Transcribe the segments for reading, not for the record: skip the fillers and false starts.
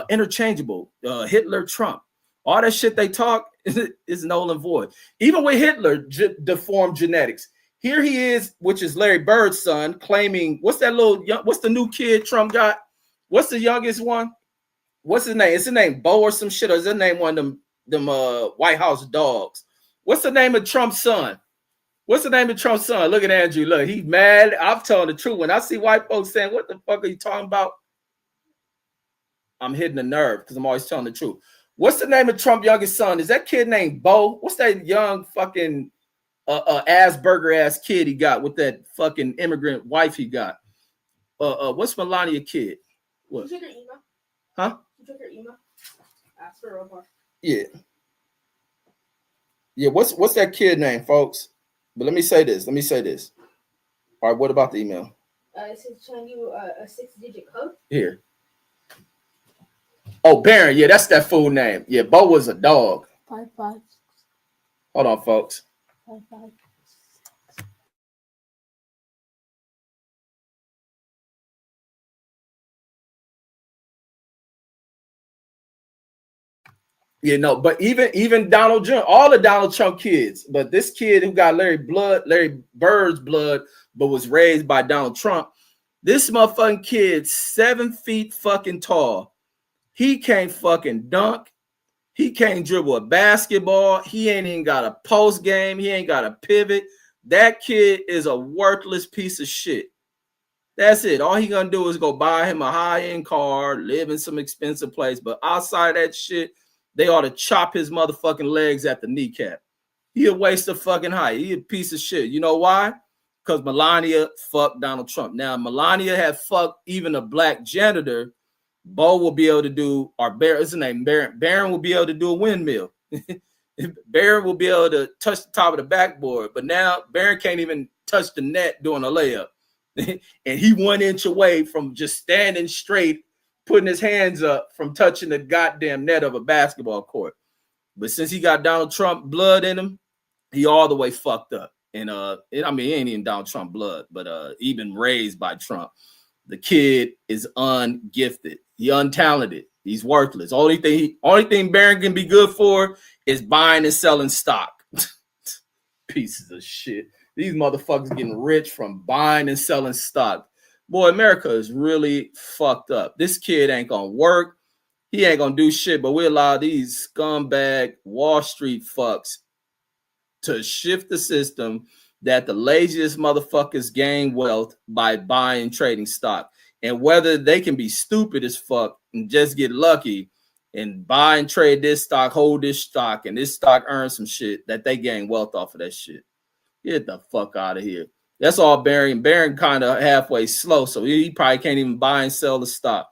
interchangeable. Hitler, Trump, all that shit they talk is null and void. Even with Hitler, deformed genetics. Here he is, which is Larry Bird's son, claiming what's the new kid Trump got? What's the youngest one? What's his name? Is his name Bo or some shit? Or is his name one of them White House dogs? What's the name of Trump's son? What's the name of Trump's son? Look at Andrew. Look, he's mad. I'm telling the truth. When I see white folks saying, what the fuck are you talking about? I'm hitting the nerve because I'm always telling the truth. What's the name of Trump's youngest son? Is that kid named Bo? What's that young fucking Asperger ass kid he got with that fucking immigrant wife he got? What's Melania kid? What? You took her email? Huh? You took her email? Ask her real quick. Yeah. Yeah, what's that kid name, folks? But let me say this. All right, what about the email? It's showing you a 6-digit code. Here. Oh, Baron. Yeah, that's that fool name. Yeah, Bo was a dog. 5-5. Hold on, folks. 5-5. You know, but even Donald Trump, all the Donald Trump kids, but this kid who got Larry Bird's blood, but was raised by Donald Trump, this motherfucking kid, 7 feet fucking tall. He can't fucking dunk. He can't dribble a basketball. He ain't even got a post game. He ain't got a pivot. That kid is a worthless piece of shit. That's it. All he gonna do is go buy him a high-end car, live in some expensive place. But outside that shit, they ought to chop his motherfucking legs at the kneecap. He a waste of fucking height. He a piece of shit. You know why? Because Melania fucked Donald Trump. Now, Melania had fucked even a black janitor. Bo will be able to do, or Barron, what's his name? Barron will be able to do a windmill. Barron will be able to touch the top of the backboard. But now Barron can't even touch the net doing a layup. And he 1 inch away from just standing straight, putting his hands up from touching the goddamn net of a basketball court. But since he got Donald Trump blood in him, he all the way fucked up. And he ain't even Donald Trump blood, but even raised by Trump. The kid is ungifted. He untalented. He's worthless. Only thing Barron can be good for is buying and selling stock. Pieces of shit. These motherfuckers getting rich from buying and selling stock. Boy, America is really fucked up. This kid ain't gonna work. He ain't gonna do shit, but we allow these scumbag Wall Street fucks to shift the system that the laziest motherfuckers gain wealth by buying and trading stock. And whether they can be stupid as fuck and just get lucky and buy and trade this stock, hold this stock, and this stock earns some shit that they gain wealth off of that shit. Get the fuck out of here. That's all Barron. Barron kind of halfway slow, so he probably can't even buy and sell the stock.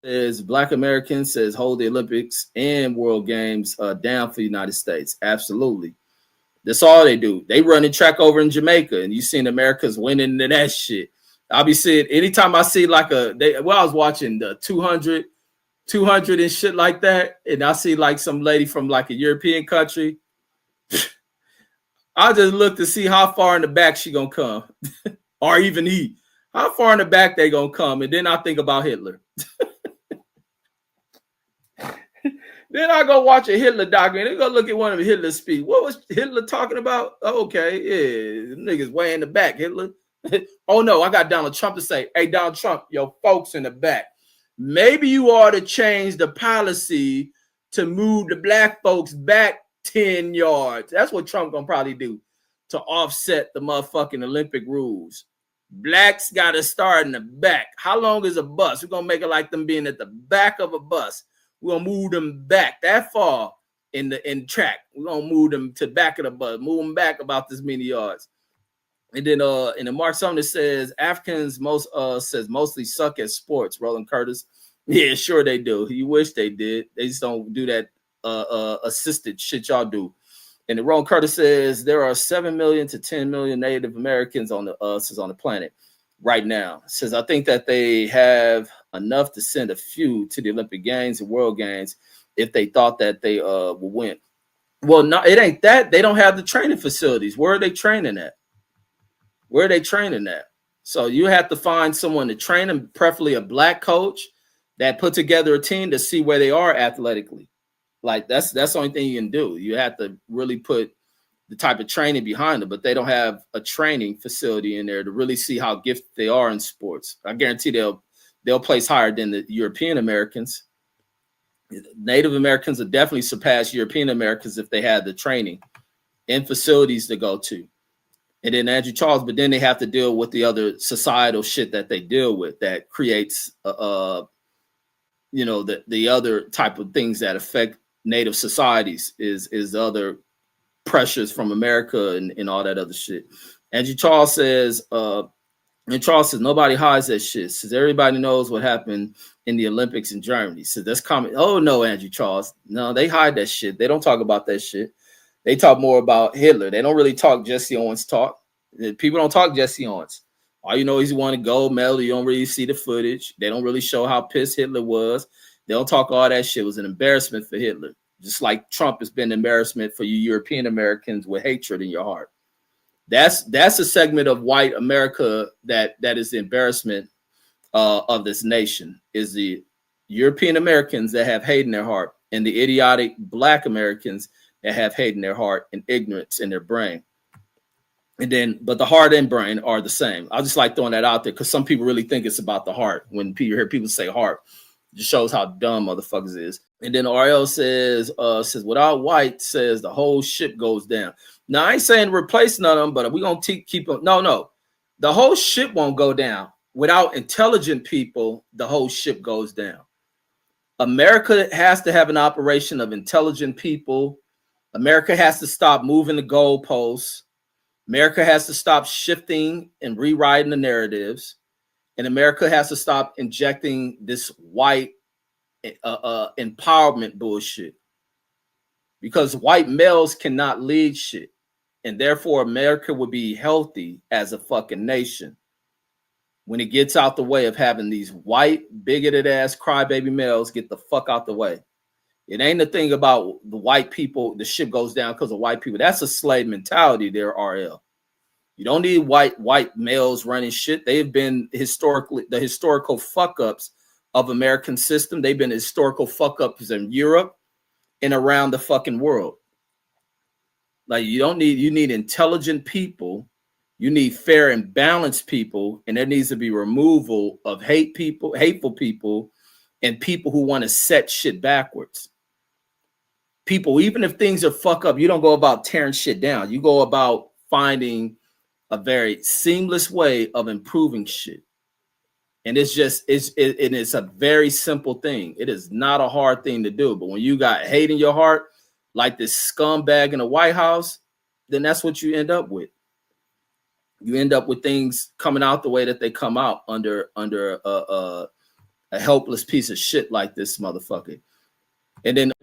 As Black Americans says, hold the Olympics and World Games down for the United States. Absolutely. That's all they do. They run a track over in Jamaica, and you seen America's winning in that shit. I'll be seeing anytime I see like I was watching the 200 and shit like that, and I see like some lady from like a European country. I just look to see how far in the back she gonna come, or even he. How far in the back they gonna come, and then I think about Hitler. Then I go watch a Hitler documentary. They go look at one of Hitler's speech. What was Hitler talking about? Oh, okay, yeah, niggas way in the back, Hitler. Oh no, I got Donald Trump to say, hey, Donald Trump, your folks in the back. Maybe you ought to change the policy to move the black folks back 10 yards. That's what Trump gonna probably do to offset the motherfucking Olympic rules. Blacks gotta start in the back. How long is a bus? We're gonna make it like them being at the back of a bus. We're gonna move them back that far in track. We're gonna move them to the back of the bus, move them back about this many yards. And then in the Mark Sumner says Africans mostly suck at sports. Roland Curtis. Yeah, sure they do. You wish they did. They just don't do that assisted shit y'all do. And the Roland Curtis says there are 7 million to 10 million Native Americans on the planet right now. Says I think that they have enough to send a few to the Olympic Games and World Games if they thought that they will win. Well, no, it ain't that. They don't have the training facilities. Where are they training at? So you have to find someone to train them, preferably a black coach, that put together a team to see where they are athletically. Like that's the only thing you can do. You have to really put the type of training behind them, but they don't have a training facility in there to really see how gifted they are in sports. I guarantee they'll place higher than the European Americans. Native Americans would definitely surpass European Americans if they had the training and facilities to go to. And then Andrew Charles, but then they have to deal with the other societal shit that they deal with that creates, the other type of things that affect Native societies is the other pressures from America and all that other shit. Andrew Charles says, nobody hides that shit. Says everybody knows what happened in the Olympics in Germany. So that's common. Oh no, Andrew Charles. No, they hide that shit. They don't talk about that shit. They talk more about Hitler. They don't really talk Jesse Owens talk. People don't talk Jesse Owens. All you know is he won a gold medal. You don't really see the footage. They don't really show how pissed Hitler was. They don't talk all that shit. It was an embarrassment for Hitler. Just like Trump has been an embarrassment for you European Americans with hatred in your heart. That's a segment of white America that is the embarrassment of this nation, is the European Americans that have hate in their heart and the idiotic Black Americans that have hate in their heart and ignorance in their brain. And then, but the heart and brain are the same. I just like throwing that out there because some people really think it's about the heart. When you hear people say heart, it just shows how dumb motherfuckers is. And then RL says without white, says the whole ship goes down. Now I ain't saying replace none of them, but we're gonna keep them. No, the whole ship won't go down. Without intelligent people, the whole ship goes down. America has to have an operation of intelligent people. America has to stop moving the goalposts. America has to stop shifting and rewriting the narratives. And America has to stop injecting this white empowerment bullshit. Because white males cannot lead shit. And therefore, America would be healthy as a fucking nation when it gets out the way of having these white, bigoted ass crybaby males get the fuck out the way. It ain't the thing about the white people, the ship goes down because of white people. That's a slave mentality there, RL. You don't need white males running shit. They've been the historical fuck-ups of American system. They've been historical fuck-ups in Europe and around the fucking world. Like you need intelligent people. You need fair and balanced people. And there needs to be removal of hateful people, and people who want to set shit backwards. People, even if things are fuck up, you don't go about tearing shit down. You go about finding a very seamless way of improving shit. And it's a very simple thing. It is not a hard thing to do. But when you got hate in your heart, like this scumbag in the White House, then that's what you end up with. You end up with things coming out the way that they come out under a helpless piece of shit like this motherfucker. And then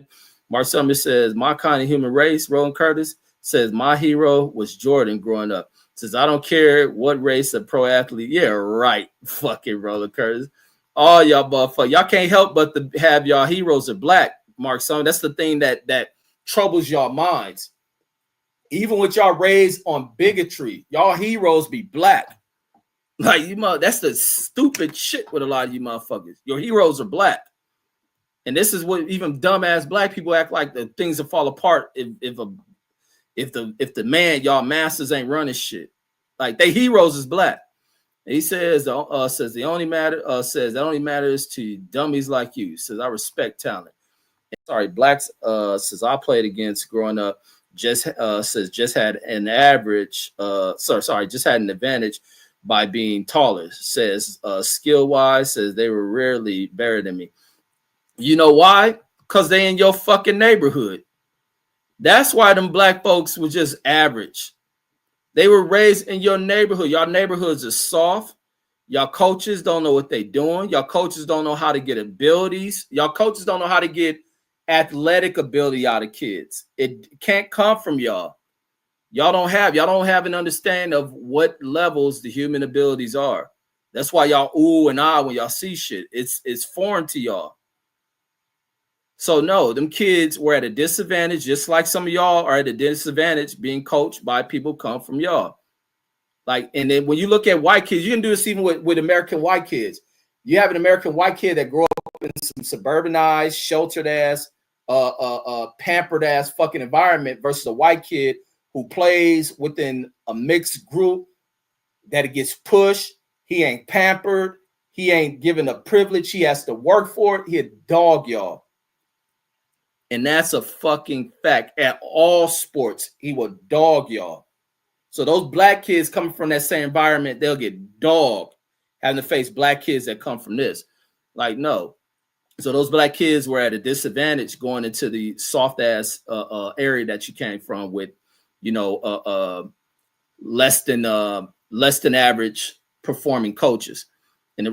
Mark Summers says, my kind of human race, Roland Curtis says, my hero was Jordan growing up. Says, I don't care what race a pro athlete. Yeah, right. Fucking Roland Curtis. All y'all motherfuckers. Y'all can't help but to have y'all heroes are black, Mark Summers. That's the thing that troubles y'all minds. Even with y'all raised on bigotry, y'all heroes be black. Like that's the stupid shit with a lot of you motherfuckers. Your heroes are black. And this is what even dumbass black people act like the things that fall apart if the man, y'all masters ain't running shit. Like they heroes is black. And he says that only matters to dummies like you. Says I respect talent. Sorry, blacks says I played against growing up. Just had an advantage by being taller. Says skill wise, says they were rarely better than me. You know why? Because they in your fucking neighborhood. That's why them black folks were just average. They were raised in your neighborhood. Y'all neighborhoods are soft. Y'all coaches don't know what they're doing. Y'all coaches don't know how to get abilities. Y'all coaches don't know how to get athletic ability out of kids. It can't come from y'all. Y'all don't have an understanding of what levels the human abilities are. That's why y'all ooh and ah when y'all see shit. It's foreign to y'all. So no, them kids were at a disadvantage, just like some of y'all are at a disadvantage being coached by people who come from y'all. Like, and then when you look at white kids, you can do this even with American white kids. You have an American white kid that grew up in some suburbanized, sheltered ass, pampered ass fucking environment versus a white kid who plays within a mixed group that it gets pushed. He ain't pampered. He ain't given a privilege. He has to work for it. He a dog, y'all. And that's a fucking fact. At all sports, he will dog y'all. So those black kids coming from that same environment, they'll get dogged having to face black kids that come from this. Like, no. So those black kids were at a disadvantage going into the soft ass area that you came from with, you know, less than average performing coaches. And the